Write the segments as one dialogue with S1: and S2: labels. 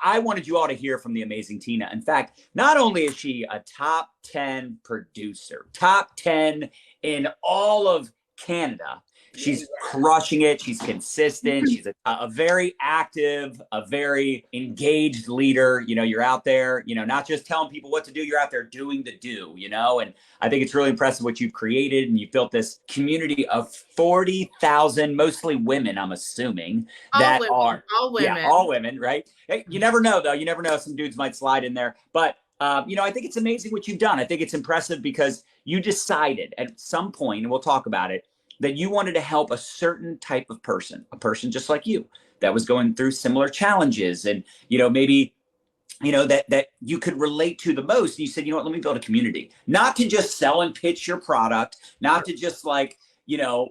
S1: I wanted you all to hear from the amazing Tina. In fact, not only is she a top 10 producer, top 10 in all of Canada, she's crushing it. She's consistent. She's a very active, a very engaged leader. You know, you're out there, you know, not just telling people what to do, you're out there doing the do, you know, and I think it's really impressive what you've created. And you've built this community of 40,000, mostly women, I'm assuming, that are
S2: all women.
S1: Yeah, all women, right? Hey, you never know, though. You never know. Some dudes might slide in there. But, you know, I think it's amazing what you've done. I think it's impressive because you decided at some point, and we'll talk about it, that you wanted to help a certain type of person, a person just like you, that was going through similar challenges and, you know, maybe, you know, that you could relate to the most. And you said, you know what, let me build a community, not to just sell and pitch your product, not to just like, you know,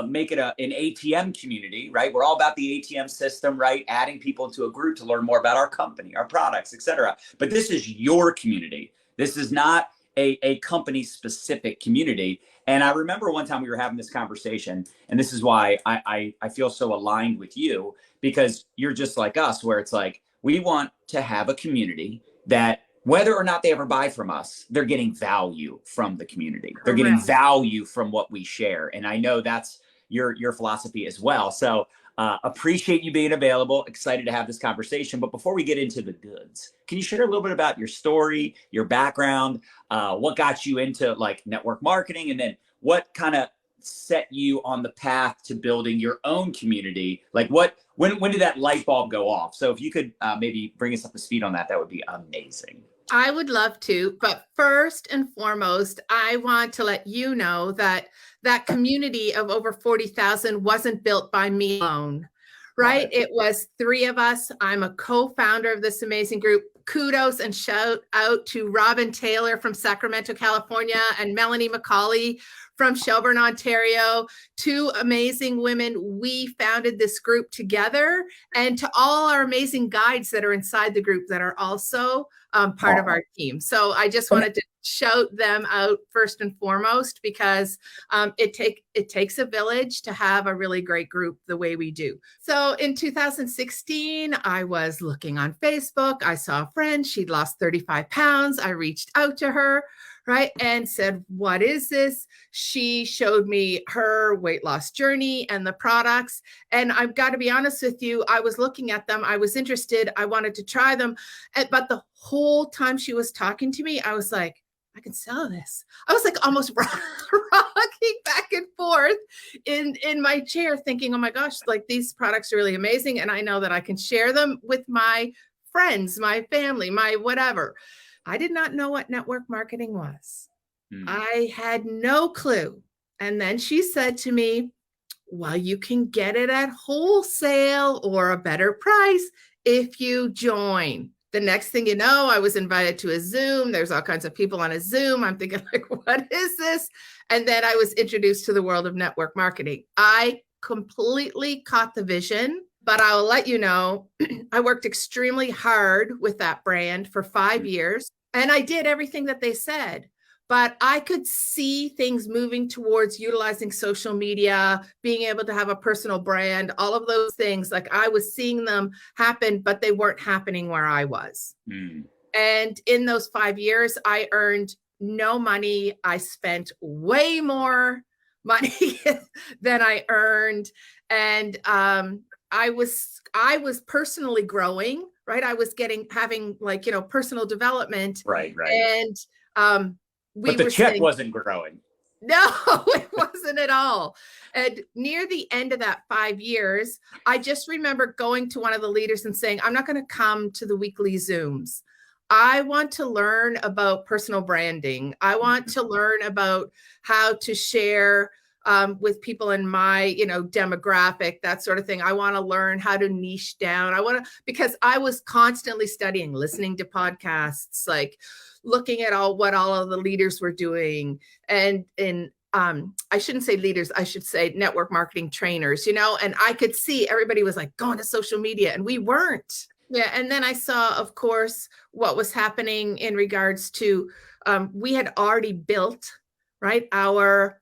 S1: make it an ATM community, right? We're all about the ATM system, right? Adding people into a group to learn more about our company, our products, et cetera. But this is your community. This is not a company specific community. And I remember one time we were having this conversation, and this is why I feel so aligned with you, because you're just like us, where it's like, we want to have a community that whether or not they ever buy from us, they're getting value from the community. They're getting value from what we share. And I know that's your philosophy as well. So appreciate you being available. Excited to have this conversation. But before we get into the goods, can you share a little bit about your story, your background, what got you into like network marketing, and then what kind of set you on the path to building your own community? Like when did that light bulb go off? So if you could maybe bring us up to speed on that, that would be amazing.
S2: I would love to, but first and foremost, I want to let you know that that community of over 40,000 wasn't built by me alone, right? It was 3 of us. I'm a co-founder of this amazing group. Kudos and shout out to Robin Taylor from Sacramento, California, and Melanie McCauley from Shelburne, Ontario. 2 amazing women. We founded this group together, and to all our amazing guides that are inside the group that are also part of our team. So I just wanted to shout them out first and foremost, because it takes a village to have a really great group the way we do. So in 2016, I was looking on Facebook. I saw a friend. She'd lost 35 pounds. I reached out to her, right, and said, what is this? She showed me her weight loss journey and the products. And I've got to be honest with you, I was looking at them. I was interested. I wanted to try them. But the whole time she was talking to me, I was like, I can sell this. I was like almost rocking back and forth in my chair thinking, oh my gosh, like these products are really amazing. And I know that I can share them with my friends, my family, my whatever. I did not know what network marketing was. I had no clue. And then she said to me, well, you can get it at wholesale or a better price if you join. The next thing you know, I was invited to a Zoom. There's all kinds of people on a Zoom. I'm thinking like, what is this? And then I was introduced to the world of network marketing. I completely caught the vision. But I'll let you know, I worked extremely hard with that brand for 5 years, and I did everything that they said. But I could see things moving towards utilizing social media, being able to have a personal brand, all of those things. Like I was seeing them happen, but they weren't happening where I was. And in those 5 years, I earned no money. I spent way more money than I earned. And I was personally growing, right? I was having like, you know, personal development.
S1: Right.
S2: And
S1: but the check wasn't growing.
S2: No, it wasn't at all. And near the end of that 5 years, I just remember going to one of the leaders and saying, I'm not going to come to the weekly Zooms. I want to learn about personal branding. I want to learn about how to share with people in my, you know, demographic, that sort of thing. I want to learn how to niche down. Because I was constantly studying, listening to podcasts, like looking at what all of the leaders were doing. And I shouldn't say leaders, I should say network marketing trainers, you know, and I could see everybody was like going to social media and we weren't. Yeah. And then I saw, of course, what was happening in regards to, we had already built, right, our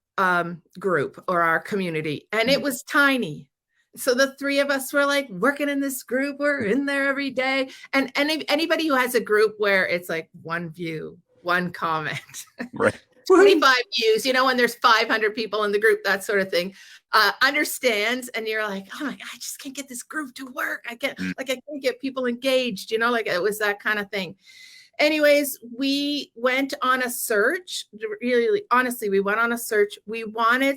S2: group or our community, and it was tiny. So the three of us were like working in this group. We're in there every day. And anybody who has a group where it's like one view, one comment,
S1: Right.
S2: 25 views, when there's 500 people in the group, that sort of thing, understands. And you're like, oh my God, I just can't get this group to work. I can't get people engaged, like it was that kind of thing. Anyways, we went on a search. Really, honestly, we went on a search. We wanted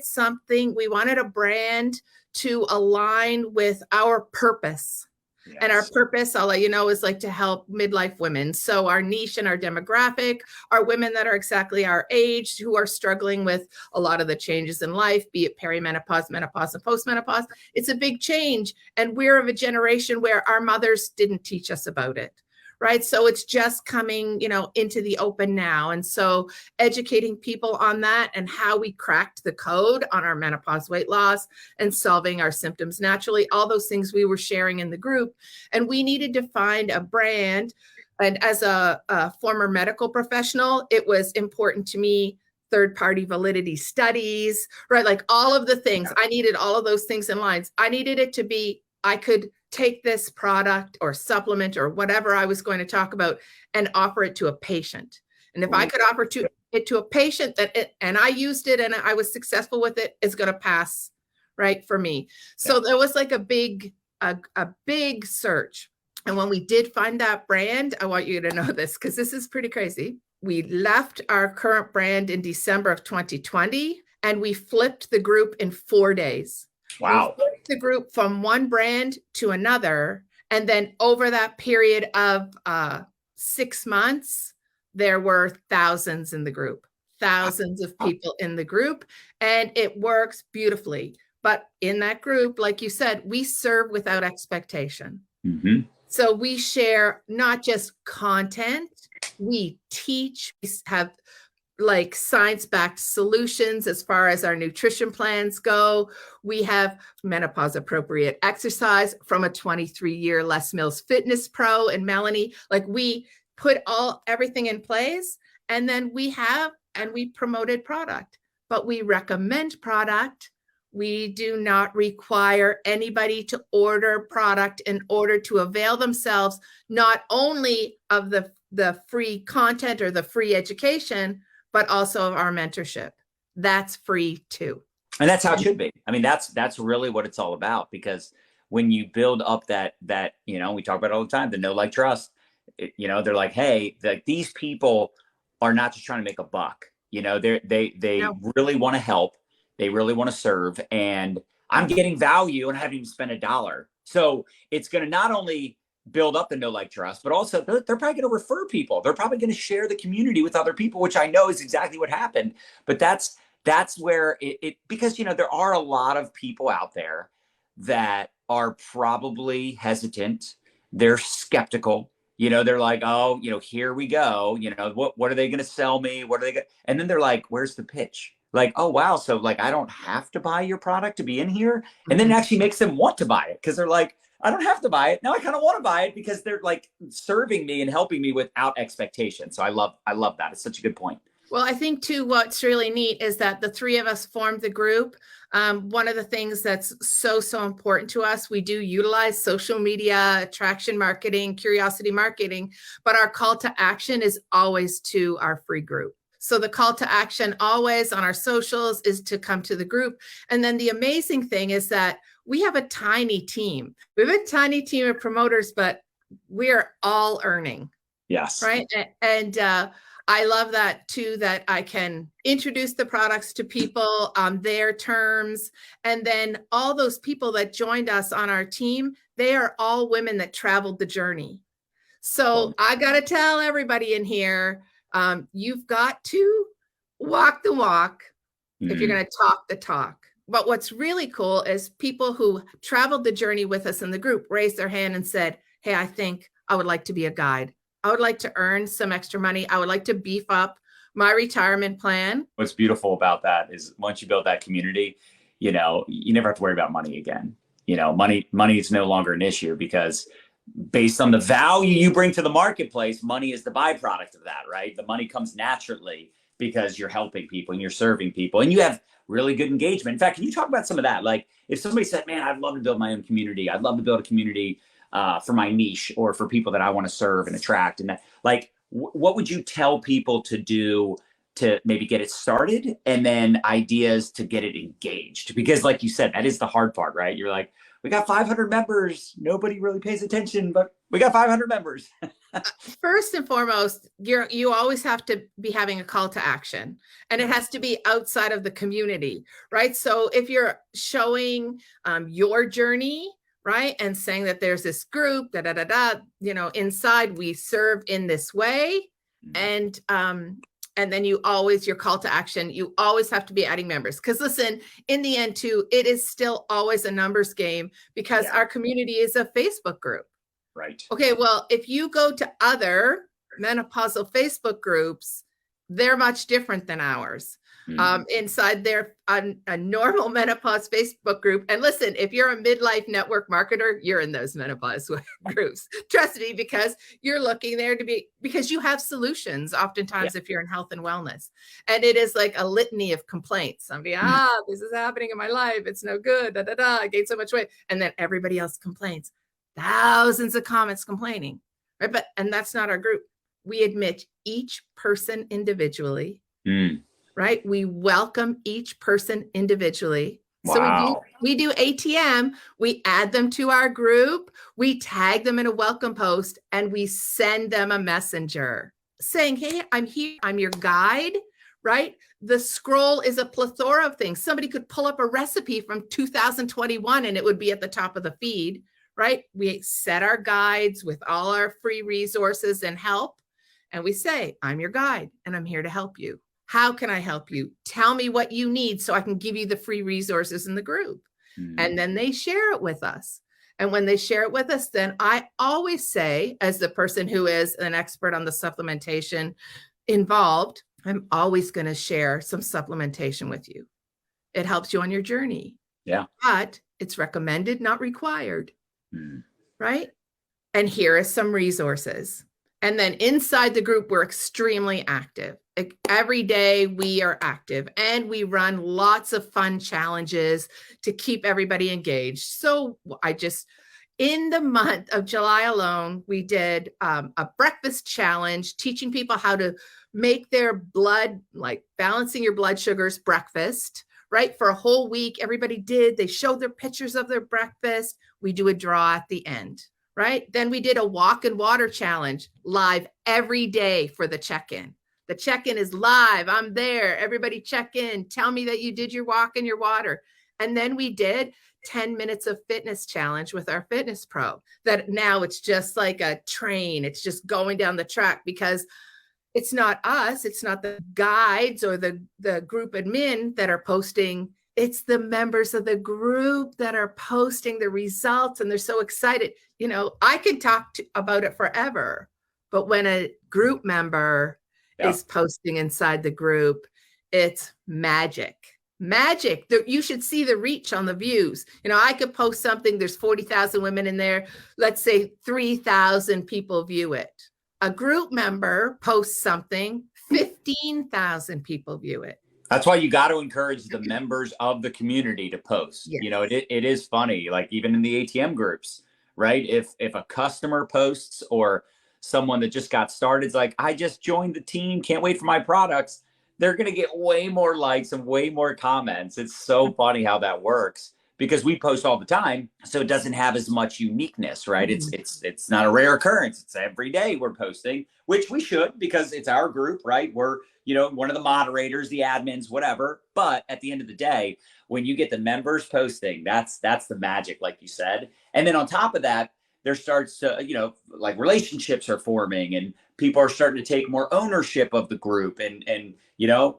S2: a brand to align with our purpose. Yes. And our purpose, I'll let you know, is like to help midlife women. So our niche and our demographic are women that are exactly our age, who are struggling with a lot of the changes in life, be it perimenopause, menopause, and postmenopause. It's a big change. And we're of a generation where our mothers didn't teach us about it. Right. So it's just coming, into the open now. And so educating people on that and how we cracked the code on our menopause weight loss and solving our symptoms naturally, all those things we were sharing in the group. And we needed to find a brand. And as a former medical professional, it was important to me, third-party validity studies, right? Like all of the things, I needed all of those things in lines. I needed it to be, I could take this product or supplement or whatever I was going to talk about and offer it to a patient. And if I could offer it to a patient and I used it and I was successful with it, it's going to pass, right, for me. So there was like a big search. And when we did find that brand, I want you to know this because this is pretty crazy. We left our current brand in December of 2020 and we flipped the group in 4 days.
S1: Wow.
S2: We flipped the group from one brand to another. And then over that period of 6 months, there were thousands in the group, thousands of people in the group, and it works beautifully. But in that group, like you said, we serve without expectation. Mm-hmm. So we share not just content, we teach, we have like science-backed solutions as far as our nutrition plans go. We have menopause appropriate exercise from a 23-year Les Mills fitness pro and Melanie. Like we put everything in place, and then we promoted product, but we recommend product. We do not require anybody to order product in order to avail themselves not only of the free content or the free education, but also of our mentorship. That's free too.
S1: And that's how it should be. I mean, that's really what it's all about, because when you build up that, we talk about it all the time, the know, like, trust, they're like, hey, these people are not just trying to make a buck. They really want to help. They really want to serve, and I'm getting value and I haven't even spent $1. So it's going to not only build up the know, like, trust, but also they're probably going to refer people. They're probably going to share the community with other people, which I know is exactly what happened. But that's where it because, there are a lot of people out there that are probably hesitant. They're skeptical. They're like, oh, here we go. What are they going to sell me? What are they going to, and then they're like, where's the pitch? Like, oh, wow. So like, I don't have to buy your product to be in here. And then it actually makes them want to buy it because they're like, I don't have to buy it. Now I kind of want to buy it because they're like serving me and helping me without expectation. So I love that. It's such a good point.
S2: Well, I think too, what's really neat is that the three of us formed the group. One of the things that's so important to us, we do utilize social media, attraction marketing, curiosity marketing, but our call to action is always to our free group. So the call to action always on our socials is to come to the group. And then the amazing thing is that we have a tiny team. We have a tiny team of promoters, but we're all earning.
S1: Yes.
S2: Right. And I love that too, that I can introduce the products to people on their terms. And then all those people that joined us on our team, they are all women that traveled the journey. So I got to tell everybody in here, you've got to walk the walk if you're going to talk the talk. But what's really cool is people who traveled the journey with us in the group raised their hand and said, hey, I think I would like to be a guide. I would like to earn some extra money. I would like to beef up my retirement plan.
S1: What's beautiful about that is once you build that community, you never have to worry about money again. Money is no longer an issue because based on the value you bring to the marketplace, money is the byproduct of that, right? The money comes naturally because you're helping people and you're serving people and you have really good engagement. In fact, can you talk about some of that? Like if somebody said, man, I'd love to build my own community. I'd love to build a community for my niche or for people that I want to serve and attract. And that, like, what would you tell people to do to maybe get it started, and then ideas to get it engaged? Because like you said, that is the hard part, right? You're like, we got 500 members. Nobody really pays attention, but we got 500 members.
S2: First and foremost, you always have to be having a call to action, and it has to be outside of the community, right? So if you're showing your journey, right, and saying that there's this group, inside we serve in this way, and then your call to action, you always have to be adding members. Because listen, in the end too, it is still always a numbers game, because our community is a Facebook group.
S1: Right.
S2: Okay, well, if you go to other menopausal Facebook groups, they're much different than ours. Inside their a normal menopause Facebook group. And listen, if you're a midlife network marketer, you're in those menopause groups. Trust me, because you're looking there because you have solutions oftentimes if you're in health and wellness. And it is like a litany of complaints. Somebody, this is happening in my life. It's no good. I gained so much weight. And then everybody else complains. Thousands of comments complaining, right? And that's not our group. We admit each person individually. Right? We welcome each person individually.
S1: Wow.
S2: So we do ATM, we add them to our group, we tag them in a welcome post, and we send them a messenger saying, hey, I'm here, I'm your guide, right? The scroll is a plethora of things. Somebody could pull up a recipe from 2021 and it would be at the top of the feed, right? We set our guides with all our free resources and help, and we say, I'm your guide and I'm here to help you. How can I help you? Tell me what you need so I can give you the free resources in the group. And then they share it with us. And when they share it with us, then I always say, as the person who is an expert on the supplementation involved, I'm always going to share some supplementation with you. It helps you on your journey.
S1: Yeah.
S2: But it's recommended, not required. Right? And here are some resources. And then inside the group, we're extremely active. Every day we are active, and we run lots of fun challenges to keep everybody engaged. So in the month of July alone, we did a breakfast challenge, teaching people how to make their blood, like balancing your blood sugars breakfast, right? For a whole week, everybody did. They showed their pictures of their breakfast. We do a draw at the end. Right? Then we did a walk and water challenge live every day for the check-in. The check-in is live. I'm there. Everybody check in. Tell me that you did your walk and your water. And then we did 10 minutes of fitness challenge with our fitness pro. That now it's just like a train. It's just going down the track, because it's not us. It's not the guides or the group admin that are posting. It's the members of the group that are posting the results, and they're so excited. I could talk about it forever, but when a group member is posting inside the group, it's magic. Magic. You should see the reach on the views. I could post something, there's 40,000 women in there. Let's say 3,000 people view it. A group member posts something, 15,000 people view it.
S1: That's why you got to encourage the members of the community to post. It is funny, like even in the ATM groups, right? If a customer posts, or someone that just got started is like, I just joined the team, can't wait for my products, they're going to get way more likes and way more comments. It's so funny how that works, because we post all the time, so it doesn't have as much uniqueness, right? It's not a rare occurrence. It's every day we're posting, which we should, because it's our group, right? We're one of the moderators, the admins, whatever. But at the end of the day, when you get the members posting, that's the magic, like you said. And then on top of that, there starts to, like relationships are forming, and people are starting to take more ownership of the group, and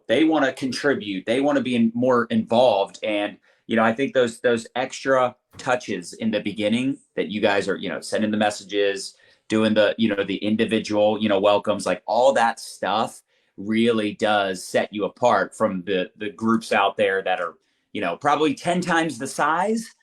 S1: they want to contribute, they want to be more involved. And I think those extra touches in the beginning that you guys are, sending the messages, doing the, the individual, welcomes, like all that stuff really does set you apart from the groups out there that are, probably 10 times the size,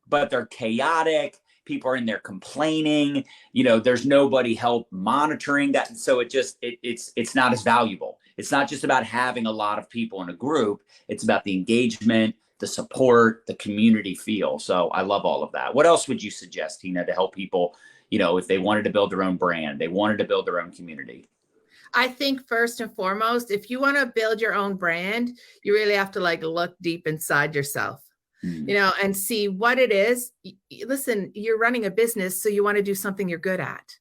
S1: but they're chaotic. People are in there complaining, there's nobody help monitoring that. So it's not as valuable. It's not just about having a lot of people in a group. It's about the engagement, the support, the community feel. So I love all of that. What else would you suggest, Tina, to help people, if they wanted to build their own brand, they wanted to build their own community?
S2: I think first and foremost, if you want to build your own brand, you really have to look deep inside yourself, and see what it is. Listen, you're running a business, so you want to do something you're good at,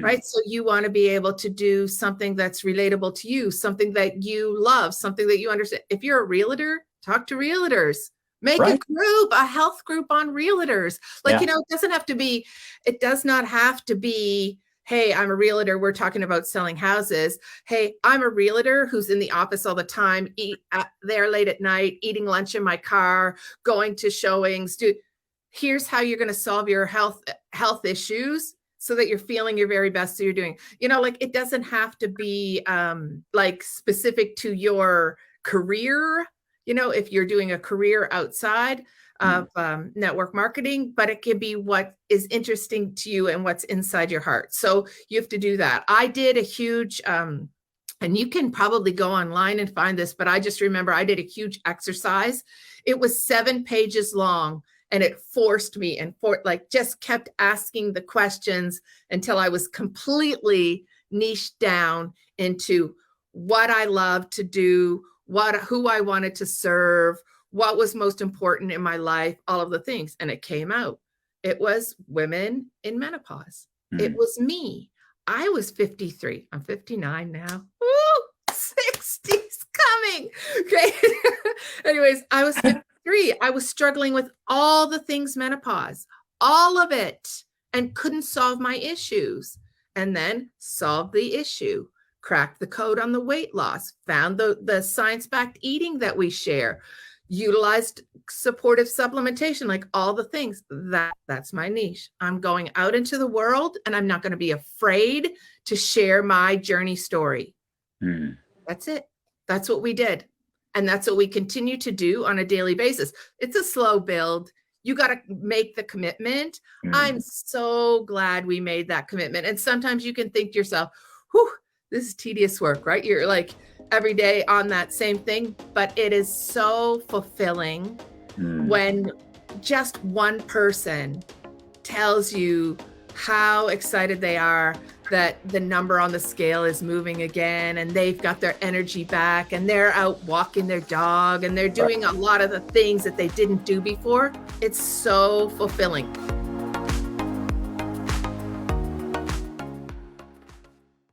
S2: right? So you want to be able to do something that's relatable to you, something that you love, something that you understand. If you're a realtor, talk to realtors. Make a group, a health group on realtors. It does not have to be, hey, I'm a realtor, we're talking about selling houses. Hey, I'm a realtor who's in the office all the time, there late at night, eating lunch in my car, going to showings. Here's how you're going to solve your health issues so that you're feeling your very best. So you're doing, it doesn't have to be specific to your career, if you're doing a career outside of network marketing, but it can be what is interesting to you and what's inside your heart. So you have to do that. I did a huge, and you can probably go online and find this, but I just remember I did a huge exercise. It was 7 pages long, and it forced me and just kept asking the questions until I was completely niched down into what I love to do, who I wanted to serve, what was most important in my life, all of the things. And it came out. It was women in menopause. It was me. I was 53. I'm 59 now. Woo! 60's coming. Okay. Anyways, I was 53. I was struggling with all the things menopause, all of it, and couldn't solve my issues. And then solved the issue, cracked the code on the weight loss, found the science-backed eating that we share, utilized supportive supplementation, all the things. That's my niche. I'm going out into the world, and I'm not going to be afraid to share my journey story. That's it. That's what we did. And that's what we continue to do on a daily basis. It's a slow build. You got to make the commitment. I'm so glad we made that commitment. And sometimes you can think to yourself, whew, this is tedious work, right? You're every day on that same thing, but it is so fulfilling when just one person tells you how excited they are that the number on the scale is moving again, and they've got their energy back, and they're out walking their dog, and they're doing a lot of the things that they didn't do before. It's so fulfilling.